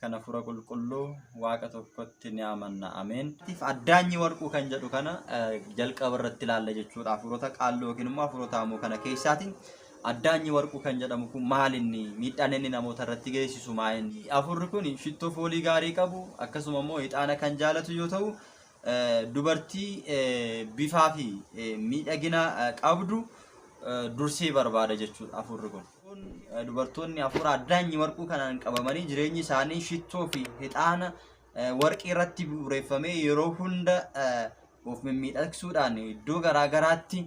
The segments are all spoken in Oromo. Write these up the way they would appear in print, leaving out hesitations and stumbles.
kana fura qulqulluu waaqa tokkotti ni amanna ameen. Addaanyi warquu kan jedhu kana jalqaba irratti ilaalla jechuudha. Afurota qaalloo yookiin immoo afurota ammoo kana keessaatiin addaanyi warquu kan jedhamu kun maal inni miidhaan inni namoota irratti geessisu maal inni. Afurri kun shittoo foolii gaarii qabu akkasuma immoo ixaana kan jaalatu yoo ta'u dubartii bifaa fi miidhagina qabdu dursee barbaada jechuudha afurri kun. Dubartoonni afur addaanyi warquu kanaan qabamanii jireenyi isaanii shittoo fi ixaana warqii irratti bu'uureffamee yeroo hunda of mimmiidhagsuudhaan iddoo garaa garaatti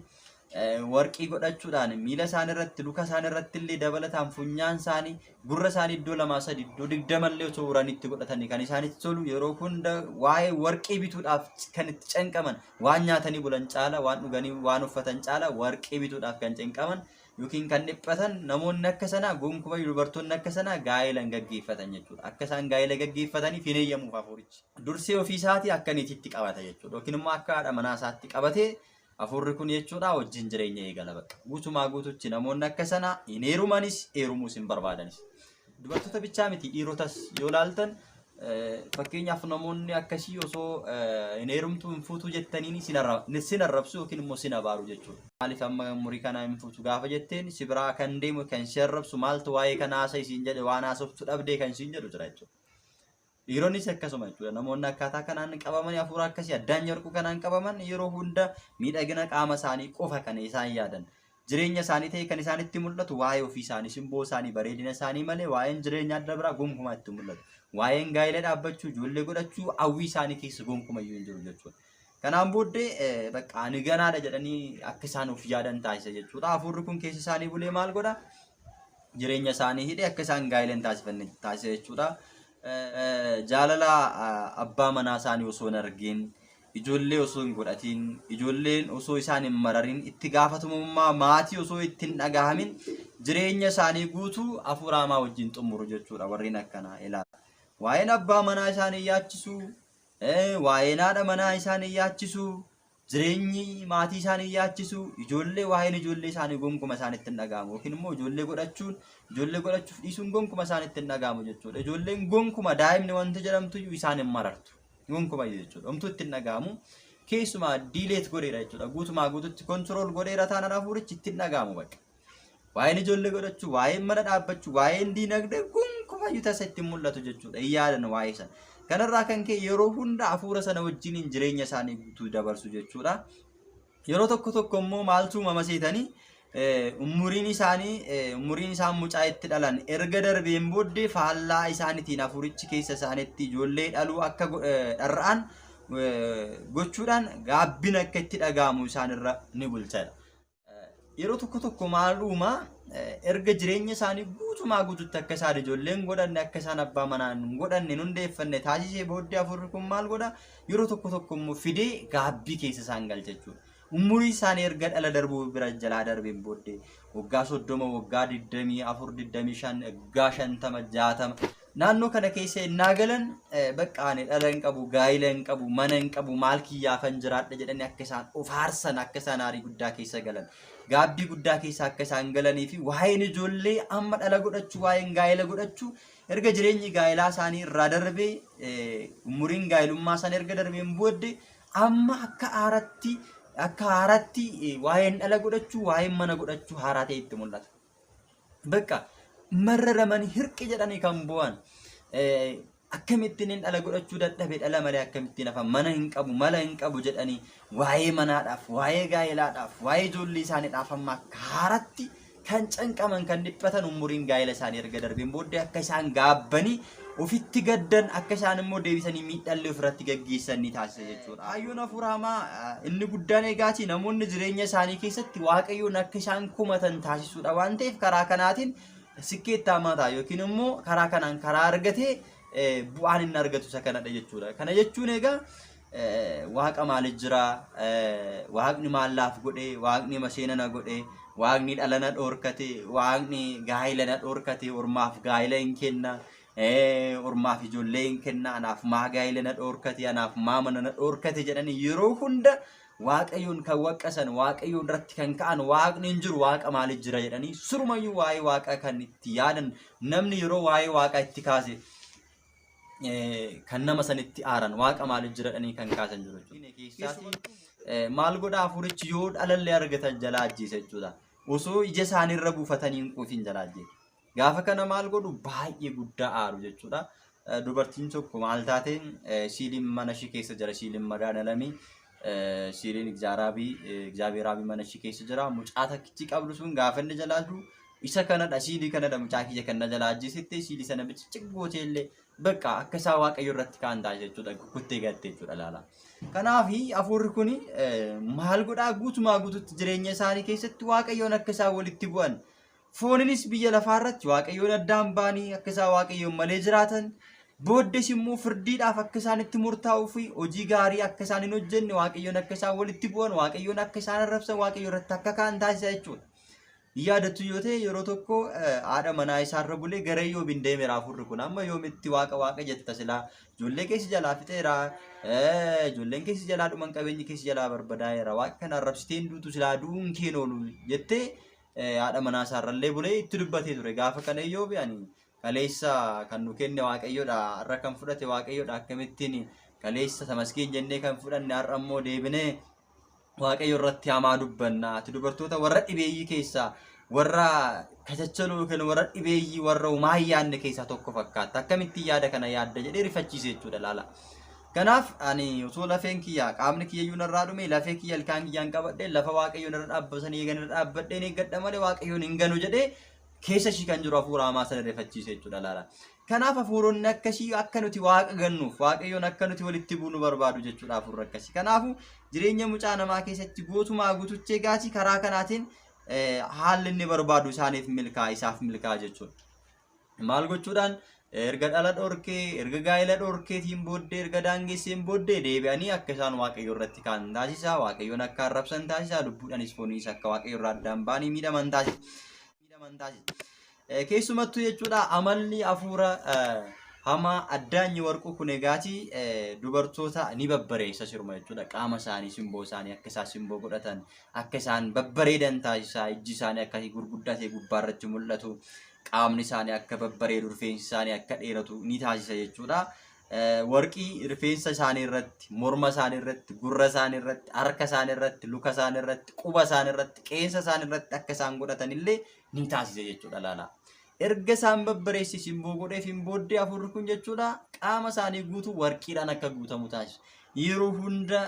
warqii godhachuudhaan miila isaanii irratti luka isaanii irratti illee dabalataan funyaan isaanii gurra isaanii iddoo 2-3 iddoo 20 illee osoo uranitti godhatanii kan isaanitti tolu yeroo hunda waa'ee warqii bituudhaaf kan itti canqaman waan nyaatanii bulan caala waan dhuganii waan uffatan caala warqii bituudhaaf kan canqaman yookiin kan dhiphatan namoonni akka sanaa gonkumaa dubartoonni akka sanaa gaa'ela gaggeeffatan jechuudha. Akka isaan gaa'ela gaggeeffataniif hin eeyyamuuf afurichi. Dursee ofii isaatii akkanitti qabata jechuudha. Yookiin immoo akka haadha manaa isaatti qabatee afurri kun jechuudha wajjin jireenya eegala bakka. Guutumaa guututti namoonni akka sanaa hin heerumanis heerumuus hin barbaadanis. Dubartoota bichaa miti dhiirotas yoo ilaaltan fakkeenyaaf namoonni akkasii osoo hin heerumtu hin fuutu jettaniin sin arrabsu yookiin immoo sin abaaru jechuudha. Maaliif amma umurii kana hin fuutu gaafa jetteen si biraa kan deemu kan si arrabsu maaltu waa'ee kana haasa isiin jedhe waan haasoftu dhabdee kan isiin jedhu jira jechuudha. Dhiironnis akkasuma jechuudha. Namoonni akkaataa kanaan qabamanii hafuura akkasii addaanyi warquu kanaan qabaman yeroo hunda miidhagina qaama isaanii qofa kan isaan yaadan. Jireenya isaanii ta'e kan isaanitti mul'atu waa'ee ofii isaanii simboo isaanii bareedina isaanii malee waa'een jireenya adda biraa gonkumaa itti mul'atu. Waa'een gaa'ela dhaabbachuu ijoollee godhachuu hawwii isaanii keessa gonkumaa iyyuu hin jiru jechuudha. Kanaan booddee bakka ani ganaadha jedhanii akka isaan of yaadan taasisa jechuudha. Hafuurri kun keessa isaanii bulee maal godha? Jireenya isaanii hidhee akka isaan gaa'ela hin taasifanne taasisa jechuudha. Jaalala abbaa manaa isaanii osoo hin argin ijoollee osoo hin godhatin ijoolleen osoo isaan hin mararin itti gaafatamummaa maatii osoo itti hin dhagahamin jireenya isaanii guutuu hafuura hamaa wajjin xumuru jechuudha warreen akkanaa ilaala. Waa'een abbaa manaa isaanii yaachisu waa'een haadha manaa isaanii yaachisu jireenyi maatii isaanii yaachisu ijoollee waa'een ijoollee isaanii gonkuma isaanitti hin dhagahamu yookiin immoo ijoollee godhachuuf dhiisuun gonkuma isaanitti hin dhagahamu jechuudha. Ijoolleen gonkuma daa'imni wanti jedhamtu isaan hin marartu gonkuma jechuudha. Omtuu itti hin dhagahamu keessumaa diileet godheera jechuudha. Guutumaa guututti kontirool godheera taanaan hafuurichi itti hin dhagahamu bakka. Waa'een ijoollee godhachuu waa'een mana dhaabbachuu waa'een diinagdee gonkuma iyyuu tasa itti mul'atu jechuudha. Yaadan waa'ee sana. Kanarraa kan ka'e yeroo hunda hafuura sana wajjin jireenya isaanii guutuu dabarsu jechuudha. Yeroo tokko immoo maaltu mamaseetanii umuriin isaan mucaa itti dhalan erga darbeen booddee faallaa isaaniitiin hafuurichi keessa isaaniitti ijoollee dhaluu akka dharra'an gochuudhaan gaabbina akka itti dhagahamu isaanirra ni bulchadha. Yeroo tokko maaluma erga jireenya isaanii guutumaa guututti akka isaan ijoolleen godhanne akka isaan abbaa manaan godhanne hundeeffanne taasisee booddee hafuurri kun maal godha yeroo tokko immoo fidee gaabbii keessa isaan galcha jechuudha. Umurii isaanii erga dhala darbuu bira jalaa darbeen booddee waggaa 30 waggaa 24 25 waggaa 50 60 naannoo kana keessa innaa galan bakka ani dhala hin qabu gaa'ila hin qabu mana hin qabu maal kiyyaafan jiraadha jedhanii akka isaan of aarsan akka isaan aarii guddaa keessa galan gaabbii guddaa keessa akka isaan galanii fi waa'een ijoollee amma dhala godhachuu waa'een gaa'ila godhachuu erga jireenyi gaa'ilaa isaanii irraa darbee umuriin gaa'ilummaa isaanii erga darbeen booddee amma akka haaratti waa'een dhala godhachuu waa'een mana godhachuu haaraa ta'e itti mul'ata. Bakka marraraman hirqi jedhanii kan bu'an akkamittiin hin dhala godhachuu dadhabe dhala malee akkamittiin hafa mana hin qabu mala hin qabu jedhanii waa'ee manaadhaaf waa'ee gaa'ilaadhaaf waa'ee ijoollee isaaniidhaaf amma akka haaratti kan canqaman kan dhiphatan umuriin gaa'ila isaanii erga darbeen booddee akka isaan gaabbanii ofitti gaddan akka isaan immoo deebisanii miidhallee ofirratti gaggeessan ni taasisa jechuudha. Hayyoon hafuura hamaa inni guddaan eegaatii namoonni jireenya isaanii keessatti waaqayyoon akka isaan kumatan taasisuudha waan ta'eef karaa kanaatiin sikkeettaamaa ta'a yookiin immoo karaa kanaan karaa argatee bu'aan inni argatu isa kanadha jechuudha. Kana jechuun egaa waaqa maaliif jira waaqni maallaaf godhee waaqni maseenana godhee waaqni dhalana dhoorkate waaqni gaa'ilana dhoorkate ormaaf gaa'ila hin kenna ormaaf ijoollee hin kenna anaaf maa gaa'ilana dhoorkate anaaf maa manana dhoorkate jedhanii yeroo hunda waaqayyoon kan waqqasan waaqayyoon irratti kan ka'an waaqni hin jiru waaqa maaliif jira jedhanii surumayyuu waa'ee waaqa kan itti yaadan namni yeroo waa'ee waaqa itti kaase kan nama sanitti aaran waaqa maaliif jedhanii kan kaasan jiru jechuudha. Maal godhaa afurichi yoo dhalallee argatan jalaa ajjeesa jechuudha. Osoo ija isaaniirra buufatanii hin quufin jalaa ajjeesa. Gaafa kana maal godhu baay'ee guddaa aaru jechuudha. Dubartiin tokko maal taate siiliin mana ishee keessa jira, siiliin madaalalamii siiliin Egzaabeeraabii mana ishee keessa jira. Mucaa takkichi qabdu sun gaafa inni jalaa jiru isa kanadha, siilii kanadha mucaa kiyya kan na jalaa ajjeesitte siilii sana bichichi illee bakka akka isaa waaqayyo irratti kaan ta'a jechuudha. Kuttee gattee jechuudha laala. Kanaaf afurri kun maal godhaa guutumaa guututti jireenya isaanii keessatti waaqayyoon akka isaan walitti bu'an, fooninis biyya lafaarratti waaqayyoon addaan baanii akka isaan waaqayyoon malee jiraatan, booddees immoo firdiidhaaf akka isaan itti murtaa'uu fi hojii gaarii akka isaan hin hojjenne waaqayyoon akka isaan walitti bu'an, waaqayyoon akka isaan arrabsan, waaqayyo irratti akka kaan taasisa jechuudha. Yaadatu yoo ta'e yeroo tokko haadha manaa isaarra bulee gara Iyyoob deemeera afurri kun. Amma yoomitti waaqa jetta silaa ijoollee keessi jalaa fixeera, ijoolleen keessi jalaa dhuman qabeenyi keessi jalaa barbadaa'eera, waaqa kana arrabsiteen duutu silaa du'uun keen oolu jettee haadha manaa isaarrallee bulee itti dubbatee ture. Gaafa kana Iyyoob kaleessa kan nu kenne waaqayyoodha, har'a kan fudhate waaqayyoodha, akkamittiin kaleessa tamaskeen jennee kan fudhanne har'a ammoo deebinee waaqayyo irratti hamaa dubbanna. Ati dubartoota warra dhibeeyyii keessaa warra kachachaluu yookiin warra dhibeeyyii warra umaa yaadne keessaa tokko fakkaata. Akkamitti yaada kana yaadda jedhee rifachiise jechuudha laala. Kanaaf ani osoo lafeen kiyya qaamni kiyyayyuu narraa dhume lafee kiyya ilkaan kiyyaan qabadhee lafa waaqayyoon irra dhaabbatanii eegan irra dhaabbadheen eeggadha malee waaqayyoon hin ganu jedhee keessa ishii kan jiru hafuura hamaa sana rifachiise jechuudha laala. Kanaaf hafuuronni akkasii akka nuti waaqa gannuuf waaqayyoon akka nuti walitti buunu barbaadu jechuudha hafuurri akkasii. Kanaafuu jireenya mucaa namaa keessatti gootumaa guutuchee gaasii karaa kanaatiin haalli inni barbaadu isaaniif isaaf milkaa jechuudha. Maal gochuudhaan erga dhala dhorkee erga gaa'ela dhorkeetiin booddee erga daangeesseen booddee deebi'anii akka isaan waaqayyo irratti kaan taasisa, waaqayyoon akka arrabsan taasisa, lubbuudhaanis fooniis akka waaqayyo irraa addaan baanii miidhaman taasisa. Keessumattuu jechuudha amalli hafuura hamaa addaanyi warquu kun egaati dubartoota ni babbareessa sirma jechuudha. Qaama isaanii simboo isaanii akka isaan simboo godhatan akka isaan babbareedan taasisa. Ijji isaanii akka gurguddatee gubbaarratti mul'atu, qaamni isaanii akka babbareedu, rifeensi isaanii akka dheeratu ni taasisa jechuudha. Warqii rifeensa isaanii irratti, morma isaanii irratti, gurra isaanii irratti, harka isaanii irratti, luka isaanii irratti, quba isaanii irratti, qeensa isaanii irratti akka isaan godhatan illee ni taasisa jechuudha laala. Erga isaan babbareessi simboo godheefiin booddee afurri kun jechuudha qaama isaanii guutuu warqiidhaan akka guutamu taasisu. Yeroo hunda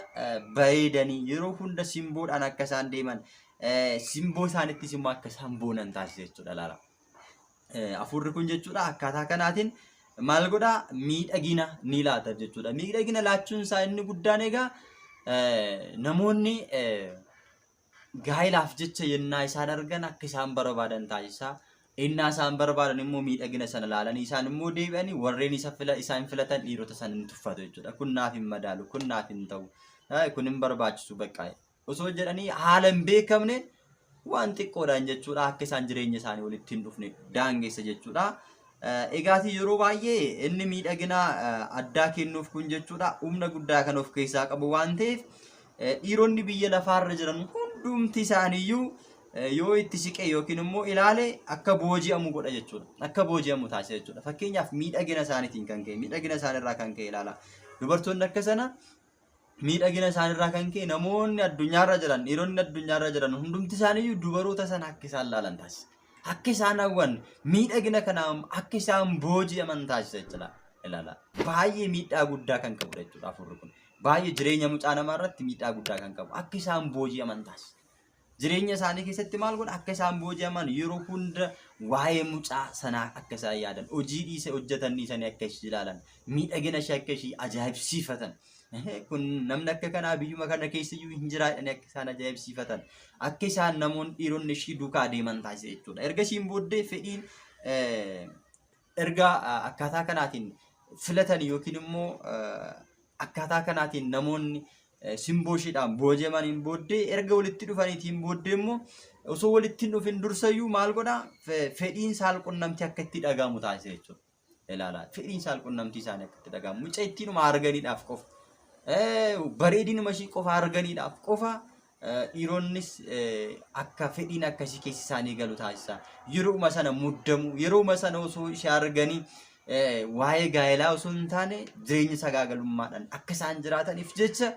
bareedanii yeroo hunda simboodhaan akka isaan deeman simboo isaanittis immoo akka isaan boonan taasisa jechuudha laala. Afurri kun jechuudha akkaataa kanaatiin maal godhaa miidhagina ni laata jechuudha. Miidhagina laachuun isaa inni guddaan egaa namoonni gaa'ilaaf jecha yennaa isaan argan akka isaan barbaadan taasisa. Innaa isaan barbaadan immoo miidhagina sana laalanii isaan immoo deebi'anii warreen isaan filatan dhiirota sana ni tuffatu jechuudha. Kun naaf hin madaalu, kun naaf hin ta'u, kun hin barbaachisu bakka osoo jedhanii haala hin beekamne waan xiqqoodhaan jechuudha akka isaan jireenya isaanii walitti hin dhufne daangeessa jechuudha. Egaati yeroo baay'ee inni miidhagina addaa kennuuf kun jechuudha humna guddaa kan of keessaa qabu waan ta'eef dhiironni biyya lafaarra jiran hundumti isaaniiyyuu yoo itti siqee yookiin immoo ilaale akka booji'amu godha jechuudha. Akka booji'amu taasisa jechuudha. Fakkeenyaaf miidhagina isaaniitiin kan ka'e, miidhagina isaaniirraa kan ka'e ilaala. Dubartoonni akka sana miidhagina isaaniirraa kan ka'e namoonni addunyaarra jiran, dhiironni addunyaarra jiran hundumti isaaniiyyuu dubaroota sana akka isaan laalan taasisa. Akka isaan hawwan miidhagina kanaan akka isaan booji'aman taasisa jechuudha. Ilaala. Baay'ee miidhaa guddaa kan qabudha jechuudha afurri kun. Baay'ee jireenya mucaa namaa irratti miidhaa guddaa kan qabu. Akka isaan booji'aman taasisa. Jireenya isaanii keessatti maal godha akka isaan booji'aman yeroo hunda waa'ee mucaa sanaa akka isaan yaadan, hojii dhiise hojjetan dhiisanii akka ishee ilaalan, miidhagina ishee akka ishee ajaa'ibsiifatan. Kun namni akka kanaa biyyuma kana keessayyuu hin jiraadhani akka isaan ajaa'ibsiifatan. Akka isaan namoonni dhiironni ishee duukaa deeman taasisa jechuudha. Erga ishiin booddee fedhiin erga akkaataa kanaatiin filatan yookiin immoo akkaataa kanaatiin namoonni simboo isheedhaan booji'amaniin booddee erga walitti dhufaniitiin booddee immoo osoo walitti hin dhufin dursayyuu maal godhaa fedhiin saalqunnamtii akka itti dhagahamu taasisa jechuudha. Ilaalaa fedhiin saalqunnamtii isaanii akka itti dhagahamu mucaa ittiinuma arganiidhaaf qofa bareedinuma ishii qofa arganiidhaaf qofa dhiironnis akka fedhiin akkasii keessa isaanii galu taasisa. Yerooma sana muddamu yerooma sana osoo ishee arganii waa'ee gaa'elaa osoo hin taane jireenya sagaagalummaadhaan akka isaan jiraataniif jecha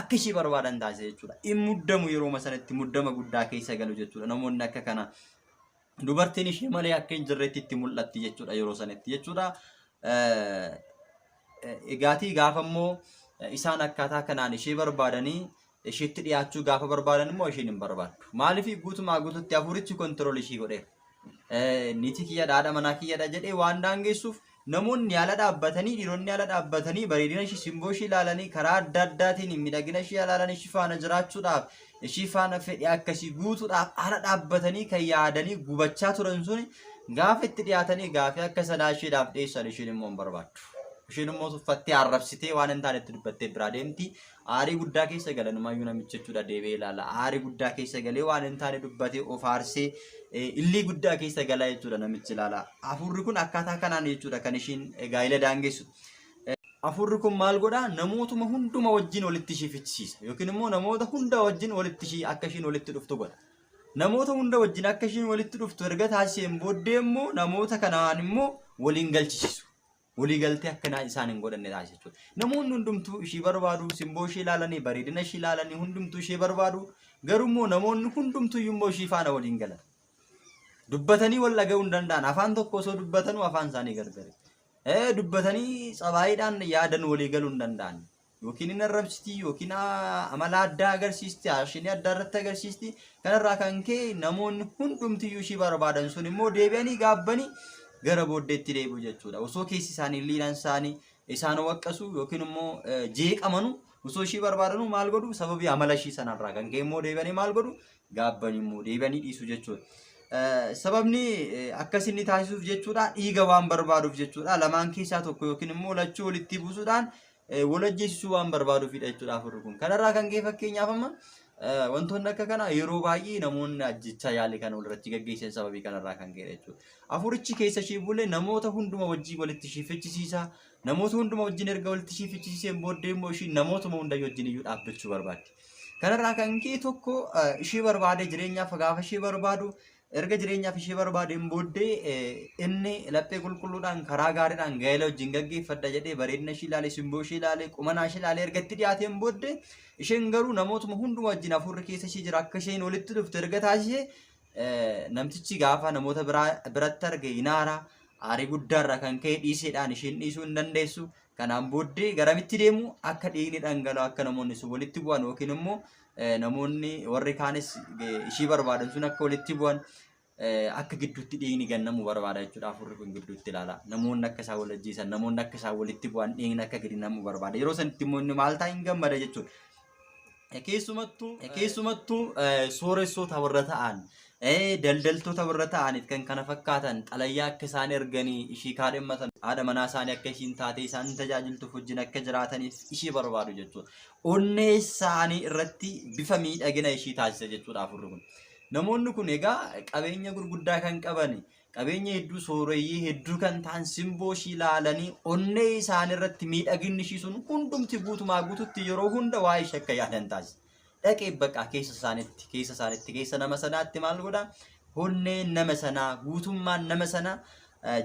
akka ishee barbaadan taasisa jechuudha. Inni muddamu yeroo sanatti muddama guddaa keessa galu jechuudha. Namoonni akka kana dubartiin ishee malee akka hin jirretti itti mul'atti jechuudha yeroo sanatti jechuudha. Egaatii gaafa immoo isaan akkaataa kanaan ishee barbaadanii isheetti dhiyaachuu gaafa barbaadan immoo isheen hin barbaaddu. Maaliif guutumaa guututti hafuurichi kontirool ishee godheera. Niti kiyya haadha manaa kiyyadha jedhee waan daangeessuuf namoonni haala dhaabbatanii dhiironni haala dhaabbatanii bareedina ishee simboo ishee ilaalanii karaa adda addaatiin miidhagina ishee ilaalanii ishee faana jiraachuudhaaf ishee faana fedhii akkasii guutuudhaaf haala dhaabbatanii kan yaadanii gubachaa turan suni gaafa itti dhiyaatanii gaafa akka sadaa isheedhaaf dhiyeessan isheen immoo hin barbaaddu. Isheen immoo tuffattee arrabsitee waan hin taanetti dubbattee biraa deemti. Aarii guddaa keessa gala namaayyuu namicha jechuudha deebi'ee ilaala. Aarii guddaa keessa galee waan hin taane dubbatee of aarsee illii guddaa keessa galaa jechuudha namichi ilaala. Hafuurri kun akkaataa kanaan jechuudha kan ishiin gaa'ela daangessu. Hafuurri kun maal godhaa? Namootuma hunduma wajjin walitti ishee fichisiisa yookiin immoo namoota hunda wajjin walitti ishee akka ishiin walitti dhuftu godha. Namoota hunda wajjin akka ishiin walitti dhuftu erga taasiseen booddee immoo namoota kanaan immoo waliin galchisiisu. Walii galtee akkanaa isaan hin godhanne taasisa jechuudha. Namoonni hundumtuu ishee barbaadu, simboo ishee ilaalanii, bareedina ishee ilaalanii hundumtuu ishee barbaadu. Garuu immoo namoonni hundumtuu immoo ishee faana waliin galan. Dubbatanii wal dhaga'uu hin danda'an. Afaan tokko osoo dubbatanuu afaan isaanii gargari. Dubbatanii tsabaayiidhaan yaadan walii galuu hin danda'an. Yookiin hin arrabsitii yookiin amala addaa agarsiisti, haashinii adda irratti agarsiisti. Kanarraa kan ka'e namoonni hundumtiyyuu ishee barbaadan sun immoo deebi'anii gaabbanii gara booddeetti deebi'u jechuudha. Osoo keessi isaanii liidhaan isaanii isaan waqqasu yookiin immoo jeeqamanu osoo ishee barbaadanu maal godhu sababii amala ishee sanarraa kan ka'e immoo deebi'anii maal godhu gaabbanii immoo deebi'anii dhiisu jechuudha. Sababni akkasinni taasisuuf jechuudha dhiiga waan barbaaduuf jechuudha. Lamaan keessaa tokko yookiin immoo lachuu walitti buusuudhaan wal ajjeesisuu waan barbaaduufidha jechuudha hafuurri kun. Kanarraa kan ka'e fakkeenyaaf amma wantoonni akka kana yeroo baay'ee namoonni ajjechaa yaalii kana walirratti gaggeessan sababii kanarraa kan ka'e jechuudha. Hafuurichi keessa ishee bulee namoota hunduma wajjin walitti ishee fichisiisa. Namoota hunduma wajjin erga walitti ishee fichisiiseen booddee immoo ishee namootuma hunda wajjin iyyuu dhaabbachuu barbaaddi. Kanarraa kan ka'e tokko ishee barbaadee jireenyaaf gaafa ishee barbaadu erga jireenyaaf ishee barbaadeen booddee inni laphee qulqulluudhaan karaa gaariidhaan gaa'ela wajjin gaggeeffadha jedhee bareedina ishee ilaalee simboo ishee ilaalee qumanaa ishee ilaalee erga itti dhiyaateen booddee isheen garuu namootuma hunduma wajjin hafuurri keessa ishee jira akka isheen walitti dhuftu erga taasisee namtichi gaafa namoota biratti arge inaara aarii guddaarraa kan ka'e dhiiseedhaan isheen dhiisuu hin dandeessu. Kanaan booddee garamitti deemu akka dhiigni dhangala'u akka namoonni sun walitti bu'an yookiin immoo namoonni warri kaanis ishee barbaadan sun akka walitti bu'an akka gidduutti dhiigni gannamu barbaada jechuudha. Hafuurri kun gidduutti ilaala. Namoonni akka isaan wal ajjeesan, namoonni akka isaan walitti bu'an dhiigni akka gadi namu barbaada. Yeroo sanatti immoo inni maal ta'a hin gammada jechuudha. Keessumattuu sooressoota warra ta'an daldaltoota warra ta'aniif kan kana fakkaatan xalayyaa akka isaan erganii ishee kaadhimmatan haadha manaa isaanii akka ishiin taate isaan tajaajiltuuf wajjin akka jiraataniif ishee barbaadu jechuudha. Onnee isaanii irratti bifa miidhagina ishee taasisa jechuudha hafuurri kun. Namoonni kun egaa qabeenya gurguddaa kan qaban qabeenya hedduu sooreyyii hedduu kan ta'an simboo ishee ilaalanii onnee isaanii irratti miidhaginni ishee sun hundumti guutumaa guututti yeroo hunda waa'ee ishee akka yaadan taasisa. Dhaqee bakka keessa nama sanaatti maal godha? Onneen nama sanaa guutummaan nama sanaa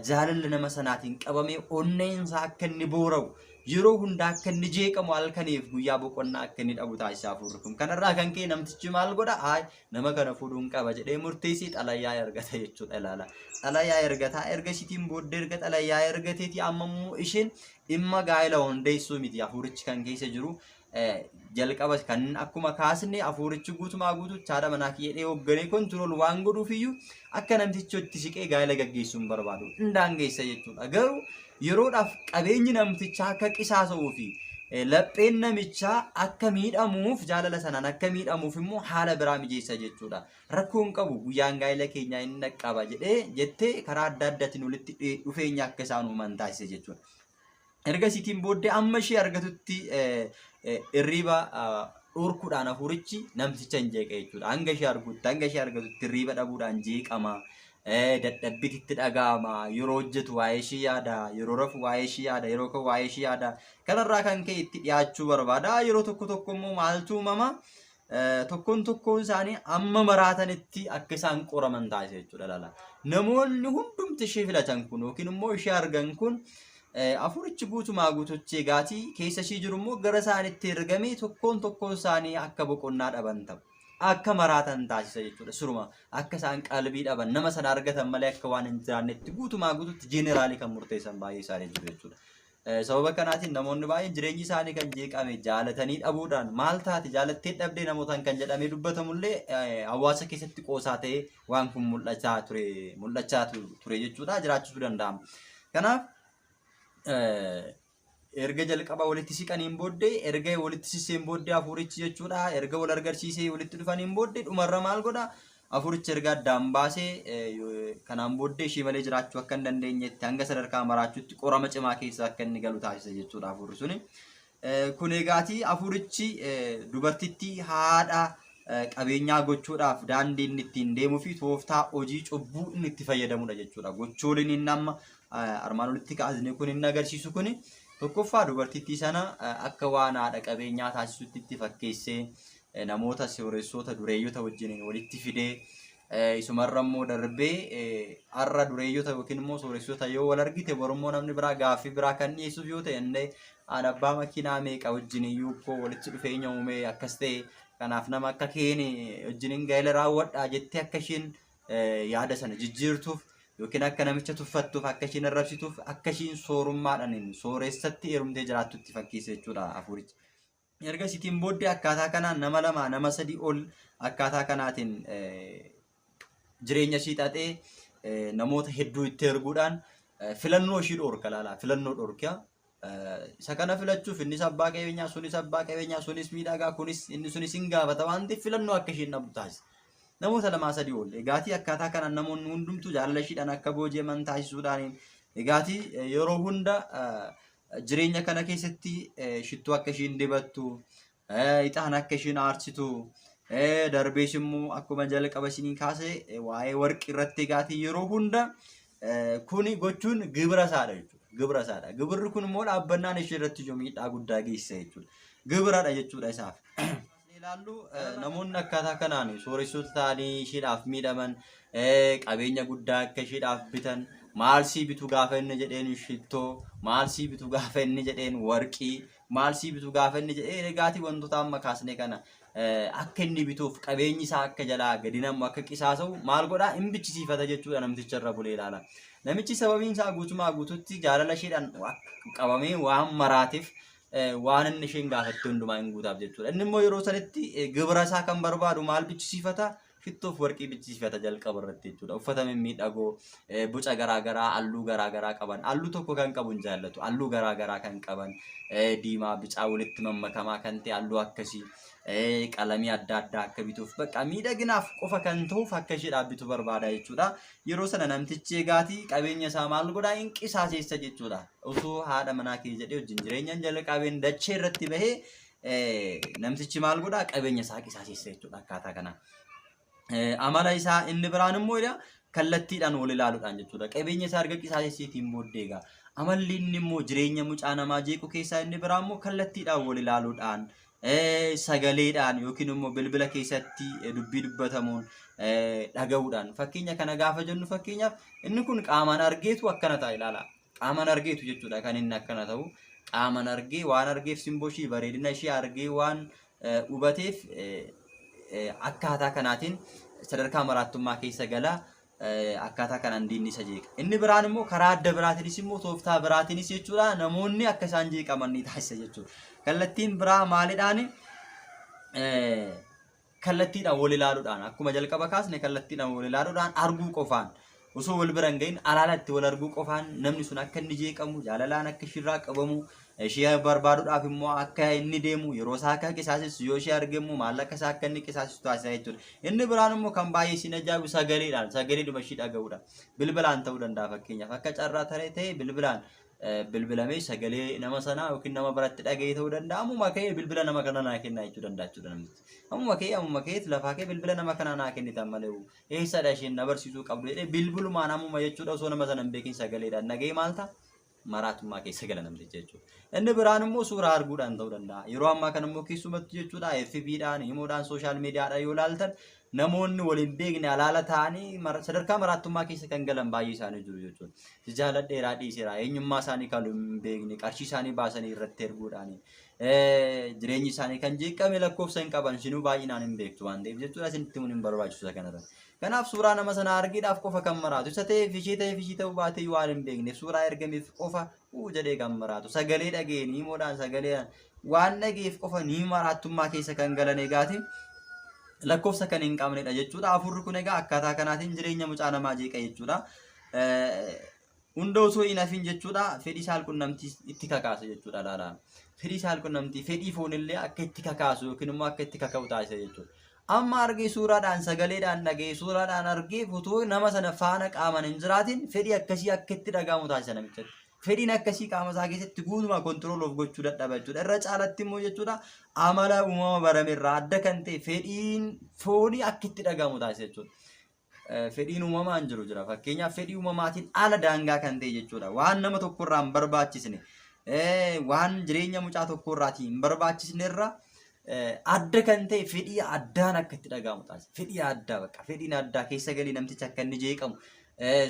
jaalala nama sanaatiin qabamee onneen isaa akka inni boora'u yeroo hunda akka inni jeeqamu halkaniif guyyaa boqonnaa akka inni dhabu taasisaa hafuurri kun. Kanarraa kan ka'e namtichi maal godha? Nama kana fuudhuun qaba jedhee murteessee xalayyaa ergata jechuudha ilaala. Xalayyaa ergataa ergasiitiin booddee erga xalayyaa ergateeti amma immoo isheen dhimma gaa'ela hundeessuu miti hafuurichi kan keessa jiru. Jalqaba kan akkuma kaasne hafuurichi guutumaa guututti haadha manaa kiyyadhee hoogganee kontirool waan godhuufiyyuu akka namtichi itti siqee gaa'ela gaggeessuu hin barbaadu. Daangeessa jechuudha. Garuu yeroodhaaf qabeenyi namtichaa akka qisaasa'uu fi lapheen namichaa akka miidhamuuf jaalala sanaan akka miidhamuuf immoo haala biraa mijeessa jechuudha. Rakkoon qabu guyyaan gaa'ela keenyaa inni dhaqqaba jettee karaa adda addaatiin walitti dhufeenya akka isaan uuman taasise jechuudha. Ergasiitiin booddee amma ishee argatutti irriba dhorkuudhaan hafuurichi namticha hin jeeqa jechuudha. Hanga ishee argatutti irriba dhabuudhaan jeeqama. Dadhabbiitti dhaga'ama. Yeroo hojjetu waa'ee ishee yaada. Yeroo rafu waa'ee ishee yaada. Yeroo ka'u waa'ee ishee yaada. Kanarraa kan ka'e itti dhiyaachuu barbaada. Yeroo tokko tokko immoo maaltu uumama? tokkoon isaanii amma maraatanitti akka isaan qoraman taasisa jechuudha laala. Namoonni hundumti ishee filatan kun yookiin immoo ishee argan kun afurichi guutumaa guututti eegaatii keessa ishee jiru immoo gara isaaniitti ergamee tokkoon isaanii akka boqonnaa dhaban ta'u. Akka maraatan taasisa jechuudha. Suruma akka isaan qalbii dhaban nama sana argatan malee akka waan hin jiraannetti guutumaa guututti jeeneraalii kan murteessan baay'ee isaanii jiru jechuudha. Sababa kanaatiin namoonni baay'een jireenyi isaanii kan jeeqame jaalatanii dhabuudhaan maal taate jaalattee dhabdee namootaan kan jedhamee dubbatamullee hawaasa keessatti qoosaa ta'ee waan kun mul'achaa ture jechuudha. Jiraachisuu danda'ama. Kanaaf erga jalqaba walitti siqaniin booddee erga walitti siseen booddee afurichi jechuudha. Erga wal agarsiisee walitti dhufaniin booddee dhumarra maal godha? Afurichi erga addaan baasee kanaan booddee ishee malee jiraachuu akka hin dandeenyetti hanga sadarkaa maraachuutti qorama cimaa keessa akka inni galu taasisa jechuudha afurri suni. Kun eegaatii afurichi dubartittii haadha qabeenyaa gochuudhaaf daandii inni ittiin deemuu fi tooftaa hojii cubbuu inni itti fayyadamudha jechuudha. Gochooliin inni amma armaan olitti kaasne kun inni agarsiisu kuni tokkoffaa dubartittii sana akka waan haadha qabeenyaa taasisutti itti fakkeessee namoota sooressoota dureeyyota wajjin walitti fidee isumarra immoo darbee har'a dureeyyota yookiin immoo sooressoota yoo wal argite borummoo namni biraa gaaffii biraa kan dhiyeessuuf yoo ta'e illee aan abbaa makiinaa meeqa wajjin iyyuu koo walitti dhufeenya uumee akkas ta'e kanaaf nama akka keene wajjin gaa'ela raawwadhaa jettee akka isheen yaada sana jijjiirtuuf yookiin akka namicha tuffattuuf akka isheen arrabsituuf akka isheen soorummaadhaan sooressatti heerumtee jiraattutti fakkeessa jechuudha afurichi. Erga sitiin booddee akkaataa kanaan nama lama nama sadii ol akkaataa kanaatiin jireenya ishee xaxee namoota hedduu itti erguudhaan filannoo ishee dhorka laala. Filannoo dhorkaa isa kana filachuuf innis abbaa qabeenyaa sunis miidhagaa kunis inni sunis hin gaafata waan ta'eef filannoo akka isheen dhabdu taasisa. Namoota lamaa sadii ol egaatii akkaataa kanaan namoonni hundumtuu jaalala isheedhaan akka booji'aman taasisuudhaan egaatii yeroo hunda jireenya kana keessatti shittuu akka isheen dibattu, ixaan akka isheen aarsitu, darbees immoo akkuma jalqaba isinii kaasee waa'ee warqii irratti egaatii yeroo hunda kuni gochuun gibira isaadha jechuudha. Gibira isaadha. Gibirri kun immoo dhaabbannaan ishee irratti miidhaa guddaa geessisa jechuudha. Gibiradha jechuudha isaaf. Ilaallu namoonni akkaataa kanaan sooressoota ta'anii isheedhaaf miidhaman qabeenya guddaa akka isheedhaaf bitan maal sii bitu gaafa inni jedheen shittoo maal sii bitu gaafa inni jedheen warqii maal sii bitu gaafa inni jedheen egaatii wantoota amma kaasne kana akka inni bituuf qabeenyi isaa akka jalaa gadi namu akka qisaasa'u maal godhaa hin bichisiifata jechuudha namticha irra bulee ilaala. Namichi sababiin isaa guutumaa guututti jaalala isheedhaan qabamee waan maraateef waan inni isheen gaafatte hundumaa hin guutaaf jechuudha. Inni immoo yeroo sanitti gibira isaa kan barbaadu maal bichisiifata? Shittoof warqii bichisiifata jalqaba irratti jechuudha. Uffata mimmiidhagoo boca garaagaraa halluu garaagaraa qaban halluu tokko kan qabu hin jaallatu halluu garaagaraa kan qaban diimaa bicaa walitti mammakamaa kan ta'e halluu akkasii qalamii adda addaa akka bituuf bakka miidhaginaaf qofa kan ta'uuf akka isheedhaaf bitu barbaada jechuudha. Yeroo sana namtichi egaatii qabeenya isaa maal godhaa hin qisaaseessa jechuudha. Osoo haadha manaa kee jedhee wajjin jireenyaan jalqabeen dachee irratti bahee namtichi maal godhaa qabeenya isaa qisaaseessa jechuudha akkaataa kanaa. Amala isaa inni biraan immoo kallattiidhaan wal ilaaluudhaan jechuudha. Qabeenya isaa erga qisaaseessiitiin booddee egaa amalli inni immoo jireenya mucaa namaa jeequ keessaa inni biraan immoo kallattiidhaan wal ilaaluudhaan sagaleedhaan yookiin immoo bilbila keessatti dubbii dubbatamuun dhaga'uudhaan fakkeenya kana gaafa jennu fakkeenyaaf inni kun qaamaan argeetu akkana ta'a ilaala. Qaamaan argeetu jechuudha kan inni akkana ta'u qaamaan argee waan argeef simboo ishee bareedina ishee argee waan hubateef akkaataa kanaatiin sadarkaa maraattummaa keessa galaa akkaataa kanaan diinni isa jeeqa. Inni biraan immoo karaa adda biraatiinis immoo tooftaa biraatiinis jechuudha namoonni akka isaan jeeqaman ni taasisa jechuudha. Kallattiin biraa maalidhaan kallattiidhaan wal ilaaluudhaan akkuma jalqaba kaasne kallattiidhaan wal ilaaluudhaan arguu qofaan osoo wal bira hin gahin alaalatti wal arguu qofaan namni sun akka inni jeeqamu jaalalaan akka ishirraa qabamu ishee barbaaduudhaaf immoo akka inni deemu yeroo isaa akka qisaasisu yoo ishee argamu maallaqa isaa akka inni qisaasisu taasisa jechuudha. Inni biraan immoo kan baay'ee isin ajaa'ibu sagaleedhaan sagaleedhuma ishee dhaga'uudha. Bilbilaan ta'uu danda'a fakkeenyaaf akka carraa ta'e bilbilaan bilbilamee sagalee nama sanaa yookiin nama biratti dhaga'ee ta'uu danda'a. Ammuma ka'ee bilbila nama kana naa kennaa jechuu danda'a jechuudha namni. Ammuma ka'ee lafaa ka'ee bilbila nama kana naa kennitan malee eessadha isheen na barsiisuu qabdu jedhee bilbilumaan ammuma jechuudha osoo nama sana hin beekin sagaleedhaan dhaga'ee maal ta'a? maraatummaa keessa gala namticha jechuudha. Inni biraan immoo suuraa arguudhaan ta'uu danda'a. Yeroo ammaa kana immoo keessumatti jechuudha FB'dhaan himuudhaan sooshaal miidiyaadhaan yoo ilaaltan namoonni waliin beekne alaala ta'anii sadarkaa maraatummaa keessa kan galan baay'ee isaanii jiru jechuudha. Jaaladheeraa dhiiseera eenyummaa isaanii kan hin beekne qarshii isaanii baasanii irratti erguudhaani. Jireenyi isaanii kan jeeqame lakkoofsa hin qaban sinuu baay'inaan hin beektu waan ta'eef jechuudha isinitti mun hin barbaachisu kanarra. Kanaaf suuraa nama sana argiidhaaf qofa kan maraatu isa ta'eef ishee ta'uu baatee waan hin beekne suuraa ergameef qofa jedhee kan maraatu sagalee dhageen himuudhaan sagalee waan dhageef qofa ni maraatummaa keessa kan galan egaati lakkoofsa kan hin qabnedha jechuudha. Afurri kun egaa akkaataa kanaatiin jireenya mucaa namaa jeeqa jechuudha. Hunda osoo hin hafin jechuudha fedhii saalqunnamtii itti kakaasa jechuudha laalaan. Fedhii saalqunnamtii fedhii foonillee akka itti kakaasu yookiin immoo akka itti kaka'u taasisa jechuudha. Amma argee suuraadhaan sagaleedhaan dhagee suuraadhaan argee fotoo nama sana faana qaaman hin jiraatin fedhii akkasii akka itti dhagahamu taasisa namicha. Fedhiin akkasii qaama isaa keessatti guutumaa kontirool of gochuu dadhaba jechuudha. Irra caalatti immoo jechuudha amala uumama barameerraa adda kan ta'e fedhiin foonii akka itti dhagahamu taasisa jechuudha. Fedhiin uumamaan jiru jira. Fakkeenyaaf fedhii uumamaatiin ala daangaa kan ta'e jechuudha. Waan nama tokkorraa hin barbaachisne waan jireenya mucaa tokkorraatii hin barbaachisnerra adda kan ta'e fedhii addaan akka itti dhagahamu taasisa. Fedhii addaa bakka fedhiin addaa keessa galii namticha akka inni jeeqamu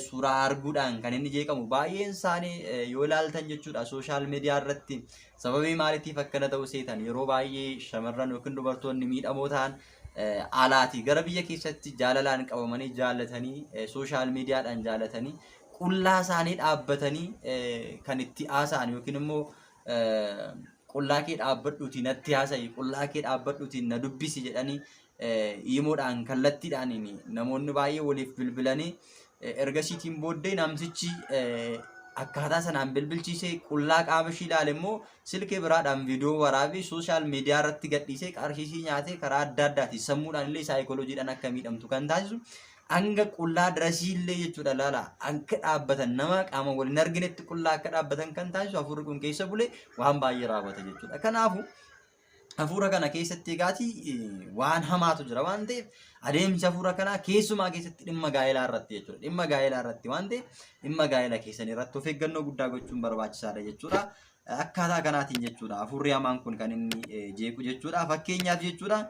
suuraa arguudhaan kan inni jeeqamu baay'een isaanii yoo ilaaltan jechuudha sooshaal miidiyaa irratti sababii maaliitiif akkana ta'uu seetan yeroo baay'ee shamarran yookiin dubartoonni miidhamoo ta'an alaatii gara biyya keessatti jaalalaan qabamanii jaallatanii sooshaal miidiyaadhaan jaallatanii qullaa isaanii dhaabbatanii kan itti haasa'an yookiin immoo qullaa kee dhaabbadhuutiin natti haasa'i qullaa kee dhaabbadhuutiin na dubbisi jedhanii himuudhaan kallattiidhaan namoonni baay'ee waliif bilbilanii ergasiitiin booddee namtichi akkaataa sanaan bilbilchiisee qullaa qaama ishii ilaale immoo silkee biraadhaan viidiyoo waraabee sooshaal miidiyaa irratti gadhiisee qarshii nyaatee karaa adda addaatiin sammuudhaan illee saayikolojiidhaan akka miidhamtu kan taasisu hanga qullaa dirasii illee jechuudha laala akka dhaabbatan nama qaama waliin arginetti qullaa akka dhaabbatan kan taasisu hafuurri kun keessa bulee waan baay'ee raawwata jechuudha. Kanaafuu hafuura kana keessatti egaati waan hamaatu jira waan ta'eef adeemsa hafuura kanaa keessumaa keessatti dhimma gaa'elaa irratti jechuudha. Dhimma gaa'elaa irratti waan ta'eef dhimma gaa'ela keessanii irratti of eeggannoo guddaa gochuun barbaachisaadha jechuudha. Akkaataa kanaatiin jechuudha hafuurri hamaan kun kan inni jeequ jechuudha. Fakkeenyaaf jechuudha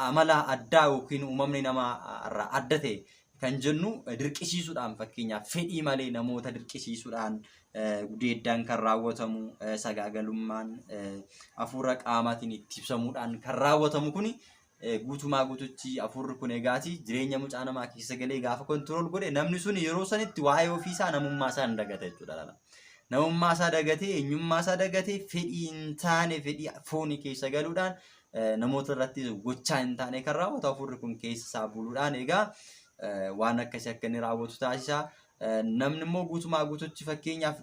amala addaa yookiin uumamni namaa irraa adda ta'e kan jennu dirqisiisuudhaan fakkeenyaaf fedhii malee namoota dirqisiisuudhaan gudeeddaan kan raawwatamu sagaagalummaan hafuura qaamaatiin itti ibsamuudhaan kan raawwatamu kuni guutumaa guututti hafuurri kun egaati jireenya mucaa namaa keessa galee gaafa kontirool godhe namni sun yeroo sanitti waa'ee ofiisaa namummaa isaa hin dagata jechuudha. Namummaa isaa dagatee eenyummaa isaa dagatee fedhii hin taane fedhii foonii keessa galuudhaan namoota irratti gochaa hin taane kan raawwatu hafuurri kun keessa isaa buluudhaan egaa waan akkasii akka inni raawwatu taasisa. Namni immoo guutumaa guututti fakkeenyaaf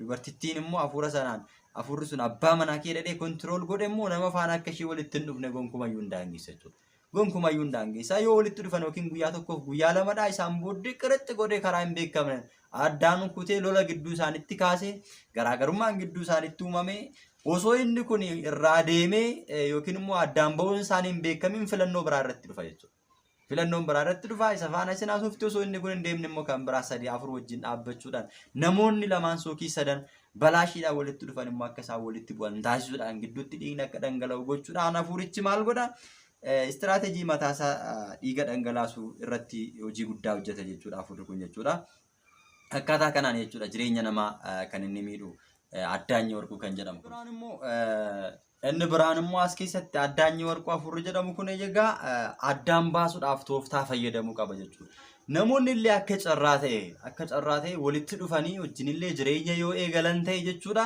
dubartittiin immoo hafuura sanaan hafuurri sun abbaa manaa kee dhadhee kontirool godhe immoo nama faana akka ishee walitti hin dhufne gonkumayyuu hin daangessa jechuudha. Gonkumayyuu hin daangessa yoo walitti dhufan yookiin guyyaa tokkoof guyyaa lamadhaa isaan booddee qirixxi godhee karaa hin beekamne addaan kutee lola gidduu isaanitti kaasee garaagarummaan gidduu isaanitti uumame osoo inni kun irraa deemee yookiin immoo addaan ba'uun isaanii hin beekamin filannoo biraa irratti dhufa jechuudha. Filannoon biraa irratti dhufa isa faana isin haasofti osoo inni kun hin deemne immoo kan biraa sadii afur wajjin dhaabbachuudhaan namoonni lamaan sookii sadan balaashiidhaan walitti dhufan immoo akka isaan walitti bu'an taasisuudhaan gidduutti dhiigni akka dhangala'u gochuudhaan hafuurichi maal godha istiraateejii mataasaa dhiiga dhangalaasuu irratti hojii guddaa hojjeta jechuudha hafuurri kun jechuudha. Akkaataa kanaan jechuudha jireenya namaa kan inni miidhu addaanyi warquu kan jedhamu. Inni biraan immoo as keessatti addaanyi warquu hafuurri jedhamu kun egaa addaan baasuudhaaf tooftaa fayyadamuu qaba jechuudha. Namoonni illee akka carraa ta'e walitti dhufanii wajjin illee jireenya yoo eegalan ta'e jechuudha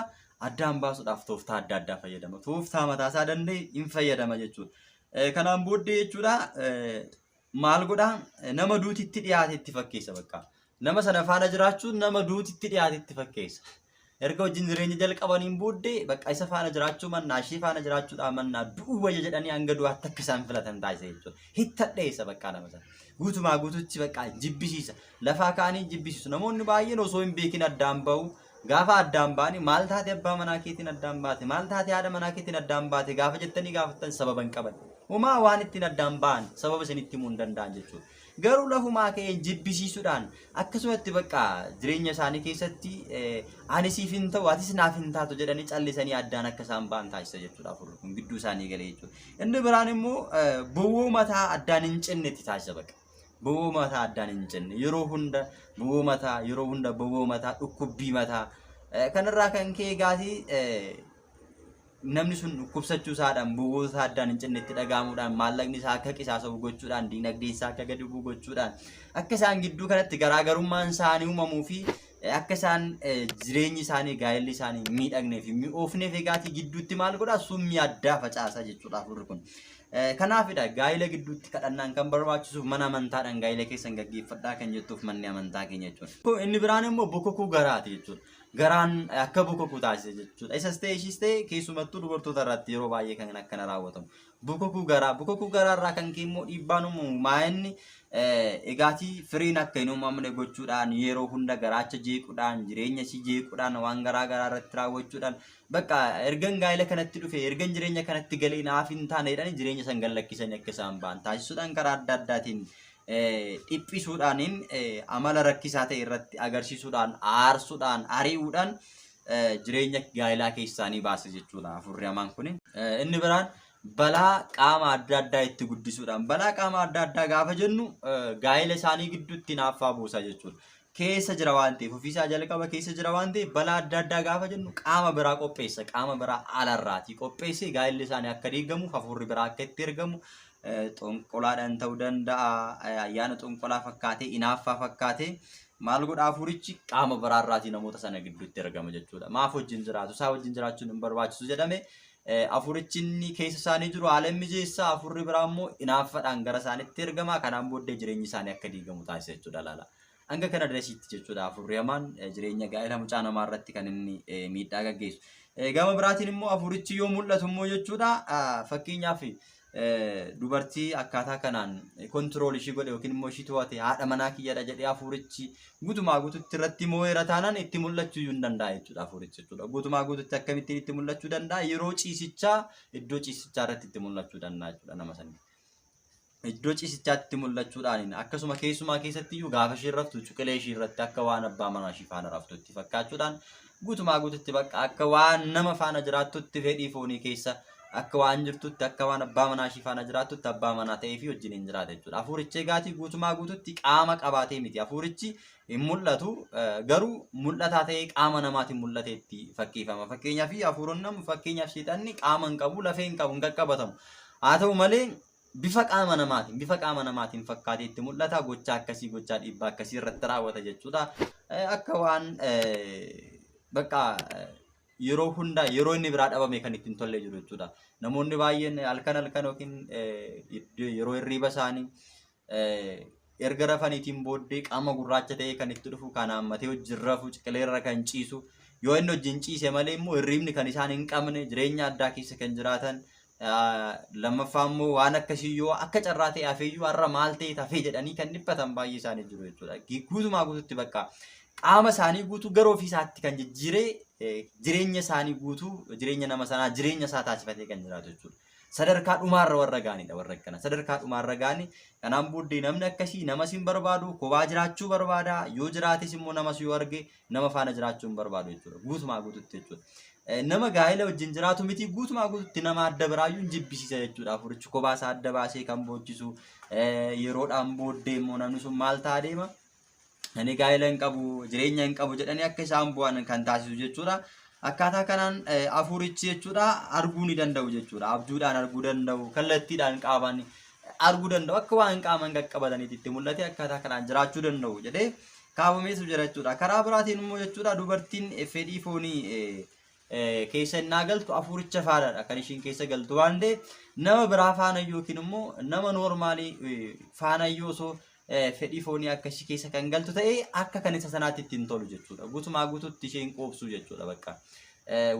addaan baasuudhaaf tooftaa adda addaa fayyadama. Tooftaa mataasaa danda'e hin fayyadama jechuudha. Kanaan booddee jechuudha maal godhaa nama duutitti dhiyaate itti fakkeessa bakka. Nama sana faana jiraachuun nama duutitti dhiyaate itti fakkeessa. Erga wajjin jireenya jalqabaniin booddee bakka isa faana jiraachuu mannaa ishee faana jiraachuudhaan mannaa du'uu wayya jedhanii hanga du'aatti akka isaan filatan taasisa jechuudha. Hittadheessa bakka nama sana. Guutumaa guututti bakka jibbisiisa. Lafaa kaanii jibbisiisu. Namoonni baay'een osoo hin beekin addaan bahu. Gaafa addaan baanii maal taate abbaa manaa keetiin addaan baate maal taate haadha manaa keetiin addaan baate gaafa jettanii gaafattan sababa hin qaban. Uumaa waan ittiin addaan ba'an sababa isinitti himuu hin danda'an jechuudha. garuu lafumaa ka'ee jibbisiisuudhaan akkasumatti bakka jireenya isaanii keessatti ani siif hin ta'u atis naaf hin taatu jedhanii callisanii addaan akka isaan ba'an taasisa jechuudha afurri kun gidduu isaanii galee jechuudha. Inni biraan immoo bowwoo mataa addaan hin cinnetti taasisa bakka. Bowwoo mataa addaan hin cinne yeroo hunda bowwoo mataa yeroo hunda bowwoo mataa dhukkubbii mataa kanarraa kan ka'e gaatii namni sun dhukkubsachuu isaadhaan bowwoo isaa addaan hin cinnetti dhaga'amuudhaan maallaqni isaa akka qisaasa'u gochuudhaan diinagdee isaa akka gadi bu'u gochuudhaan akka isaan gidduu kanatti garaagarummaan isaanii uumamuu fi akka isaan jireenyi isaanii gaa'elli isaanii miidhagnee fi mi'oofneef egaatii gidduutti maal godhaa summii addaa facaasa jechuudha afurri kun. Kanaafidha gaa'ela gidduutti kadhannaan kan barbaachisuuf mana amantaadhaan gaa'ela keessan gaggeeffadhaa kan jettuuf manni amantaa keenya jechuudha. Inni biraan immoo bokokuu garaati jechuudha. Garaan akka bokokuu taasisa jechuudha. Isas ta'e ishis ta'e keessumattuu dubartoota irratti yeroo baay'ee kan akkana raawwatamu. Bokokuu garaa irraa kan ka'e immoo dhiibbaan uumamu maa'inni egaatii firiin akka hin uumamne gochuudhaan yeroo hunda garaacha jeequudhaan jireenya si jeequudhaan waan garaa garaa irratti raawwachuudhaan bakka ergan gaa'ela kanatti dhufe ergan jireenya kanatti galee naaf hin taane jedhanii jireenya san gallakkisanii akka isaan ba'an taasisuudhaan karaa adda addaatiin dhiphisuudhaaniin amala rakkisaa ta'e irratti agarsiisuudhaan aarsuudhaan ari'uudhaan jireenya gaa'elaa keessaanii baase jechuudha afurri hamaan kun. Inni biraan balaa qaama adda addaa itti guddisuudhaan balaa qaama adda addaa gaafa jennu gaa'ela isaanii gidduutti naaffaa buusa jechuudha. Keessa jira waan ta'eef ofiisaa jalqaba keessa jira waan ta'eef balaa adda addaa gaafa jennu qaama biraa qopheessa qaama biraa alarraati qopheessee gaa'elli isaanii akka diigamu hafuurri biraa akka itti ergamu xonqolaadhaan ta'uu danda'a ayyaana xonqolaa fakkaatee inaaffaa fakkaatee maal godha hafuurichi qaama biraarraatii namoota sana gidduutti ergama jechuudha. Maaf wajjin jiraatu isaa wajjin jiraachuun hin barbaachisu jedhame afurichi inni keessa isaanii jiru haala mijeessaa afurri biraa immoo inaaffaadhaan gara isaaniitti ergama kanaan booddee jireenyi isaanii akka diigamu taasisa jechuudha laala. Hanga kana darasiitti jechuudha afurri hamaan jireenya gaa'ela mucaa namaa irratti kan inni miidhaa gaggeessu. Gama biraatiin immoo afurichi yoo mul'atu immoo jechuudha fakkeenyaaf dubartii akkaataa kanaan kontirool ishii godhe yookiin immoo ishii to'ate haadha manaa kiyyadha jedhee afurichi guutumaa guututti irratti moo'eera taanaan itti mul'achuu hin danda'a jechuudha afurichi jechuudha. Guutumaa guututti akkamittiin itti mul'achuu danda'a yeroo ciisichaa iddoo ciisichaa irratti itti mul'achuu danda'a jechuudha nama sanii. Iddoo ciisichaatti mul'achuudhaan akkasuma keessumaa keessatti iyyuu gaafa ishee raftu cuqilee ishee irratti akka waan abbaa manaa ishee faana raftutti fakkaachuudhaan guutumaa guututti bakka akka waan nama faana jiraattutti fedhii foonii keessa akka waan jirtutti akka waan abbaa manaa ishee faana jiraattutti abbaa manaa ta'ee fi wajjin hin jiraata jechuudha. Afurichi gaatii guutumaa guututti qaama qabaatee miti. Afurichi hin mul'atu garuu mul'ataa ta'ee qaama namaatiin mul'ateetti fakkeeffama. Fakkeenyaaf afuuroon namu fakkeenyaaf sheexanni qaama hin qabu lafee hin qabu hin qaqqabatamu. Haa ta'u malee bifa qaama namaatiin fakkaateetti mul'ata gochaa akkasii gochaa dhiibbaa akkasii irratti raawwata jechuudha. Akka waan bakka yeroo hunda yeroo inni biraa dhabame kan ittiin tollee jiru jechuudha. Namoonni baay'een halkan yookiin yeroo hirriiba isaanii erga rafaniitiin booddee qaama gurraacha ta'e kan itti dhufu kan hammatee wajjin rafu ciqileerra kan ciisu yoo inni wajjin ciise malee immoo hirriibni kan isaan hin qabne jireenya addaa keessa kan jiraatan lammaffaa immoo waan akkasii yoo akka carraa ta'e hafeeyyuu har'a maal ta'e hafee jedhanii kan dhiphatan baay'ee isaanii jiru jechuudha. Guutumaa guututti bakka qaama isaanii guutuu gara ofiisaatti kan jijjiiree jireenya isaanii guutuu jireenya nama sanaa jireenya isaa taasifatee kan jiraatu jechuudha. Sadarkaa dhumaarra warra gaanidha warra akkana sadarkaa dhumaarra gaani kanaan booddee namni akkasii namas hin barbaadu kophaa jiraachuu barbaada yoo jiraates immoo namas yoo arge nama faana jiraachuu hin barbaadu jechuudha guutumaa guututti jechuudha. Nama gaa'ela wajjin jiraatu miti guutumaa guututti nama adda biraayyuu hin jibbisiisa jechuudha. Afurichi kophaa isaa adda baasee kan boochisu yeroodhaan booddee immoo namni sun maal ta'a deema ani gaa'ela hin qabu jireenya hin qabu jedhanii akka isaan bu'an kan taasisu jechuudha. Akkaataa kanaan afurichi jechuudha arguu ni danda'u jechuudha. Abjuudhaan arguu danda'u kallattiidhaan qaamaan arguu danda'u akka waan qaaman qaqqabataniitti itti mul'ate akkaataa kanaan jiraachuu danda'u jedhee kaafameetu jira jechuudha. Karaa biraatiin immoo jechuudha dubartiin fedhii foonii keessa innaa galtu afuricha faadhaadha kan ishiin keessa galtu waan ta'eef nama biraa faana yookiin immoo nama noormaalii faana osoo fedhii foonii akkasii keessa kan galtu ta'e akka kan isa sanaatti ittiin tolu jechuudha. Guutumaa guututti isheen qoobsu jechuudha bakka.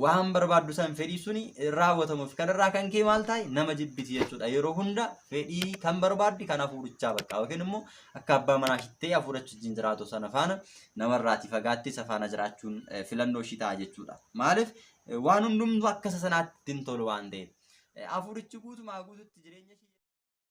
Waan barbaaddu san fedhii suni raawwatamuuf kanarraa kan kee maal ta'i nama jibbiti jechuudha. Yeroo hunda fedhii kan barbaaddi kan afurichaa bakka yookiin immoo akka abbaa manaa shittee afuricha wajjin jiraatu sana faana namarraati fagaattee isa faana jiraachuun filannoo ishii ta'a jechuudha. Maaliif waan hundumtuu akka isa sanaatti ittiin tolu waan ta'eef afurichi guutumaa guututti jireenya